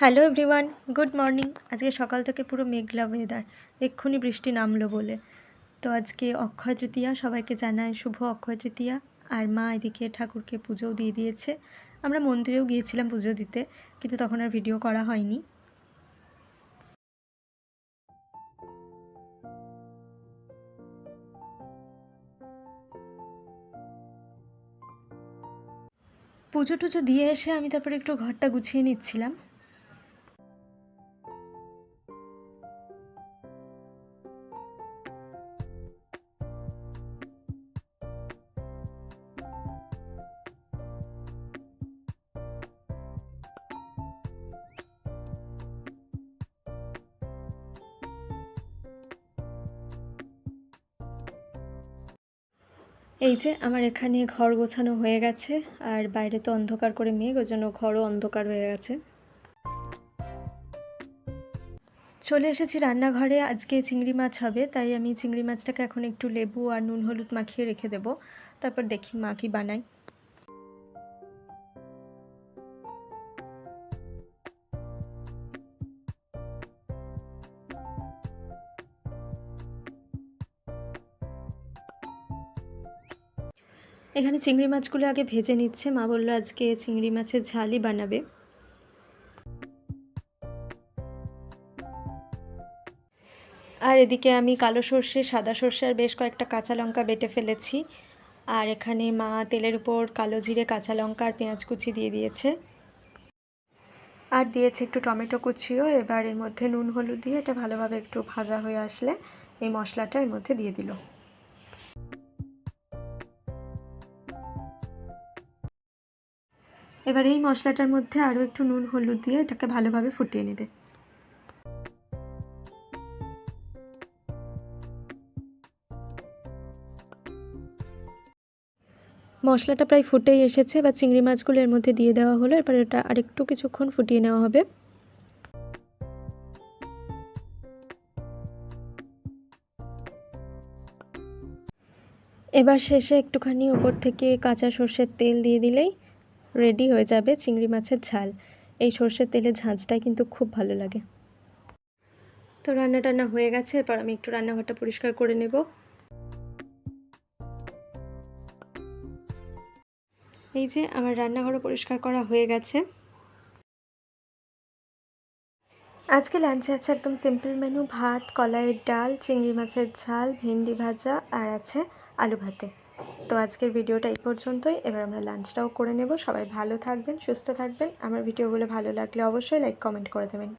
Hello everyone, good morning. আজকে সকাল থেকে পুরো মেঘলা ওয়েদার, এক্ষুনি বৃষ্টি নামলো বলে। তো আজকে অক্ষয় তৃতীয়া, সবাইকে জানায় শুভ অক্ষয় তৃতীয়া। আর মা এদিকে ঠাকুরকে পুজোও দিয়ে দিয়েছে। আমরা মন্দিরেও গিয়েছিলাম পুজো দিতে, কিন্তু তখন আর ভিডিও করা হয়নি। পুজো টুজো দিয়ে এসে আমি তারপরে একটু ঘরটা গুছিয়ে নিচ্ছিলাম। এই যে আমার এখানে ঘর গোছানো হয়ে গেছে, আর বাইরে তো অন্ধকার করে মেঘ, ওই জন্য ঘরও অন্ধকার হয়ে গেছে। চলে এসেছি রান্নাঘরে। আজকে চিংড়ি মাছ হবে, তাই আমি চিংড়ি মাছটাকে এখন একটু লেবু আর নুন হলুদ মাখিয়ে রেখে দেবো, তারপর দেখি মা কি বানায়। এখানে চিংড়ি মাছগুলো আগে ভেজে নিচ্ছে। মা বললো আজকে চিংড়ি মাছের ঝালই বানাবে। আর এদিকে আমি কালো সর্ষে, সাদা সর্ষে আর বেশ কয়েকটা কাঁচা লঙ্কা বেটে ফেলেছি। আর এখানে মা তেলের উপর কালো জিরে, কাঁচা লঙ্কা আর পেঁয়াজ কুচি দিয়ে দিয়েছে, আর দিয়েছে একটু টমেটো কুচিও। এবার এর মধ্যে নুন হলুদ দিয়ে এটা ভালোভাবে একটু ভাজা হয়ে আসলে এই মশলাটা এর মধ্যে দিয়ে দিল। এবার এই মশলাটার মধ্যে আরও একটু নুন হলুদ দিয়ে এটাকে ভালোভাবে ফুটিয়ে নেবে। মশলাটা প্রায় ফুটেই এসেছে, বা চিংড়ি মাছগুলো এর মধ্যে দিয়ে দেওয়া হলো। এরপর এটা আরেকটু কিছুক্ষণ ফুটিয়ে নেওয়া হবে। এবার শেষে একটুখানি ওপর থেকে কাঁচা সর্ষের তেল দিয়ে দিলেই রেডি হয়ে যাবে চিংড়ি মাছের ঝাল। এই সর্ষের তেলের ঝাঁঝটাই কিন্তু খুব ভালো লাগে। তো রান্না টান্না হয়ে গেছে, এরপর আমি একটু রান্নাঘরটা পরিষ্কার করে নেব। এই যে আমার রান্নাঘরও পরিষ্কার করা হয়ে গেছে। আজকে লাঞ্চে আছে একদম সিম্পল মেনু, ভাত, কলাইয়ের ডাল, চিংড়ি মাছের ঝাল, ভেন্ডি ভাজা, আর আছে আলু ভাতে। তো আজকের ভিডিওটা এই পর্যন্তই। এবার আমরা লাঞ্চটাও করে নেব। সবাই ভালো থাকবেন, সুস্থ থাকবেন। আমার ভিডিওগুলো ভালো লাগলে অবশ্যই লাইক কমেন্ট করে দেবেন।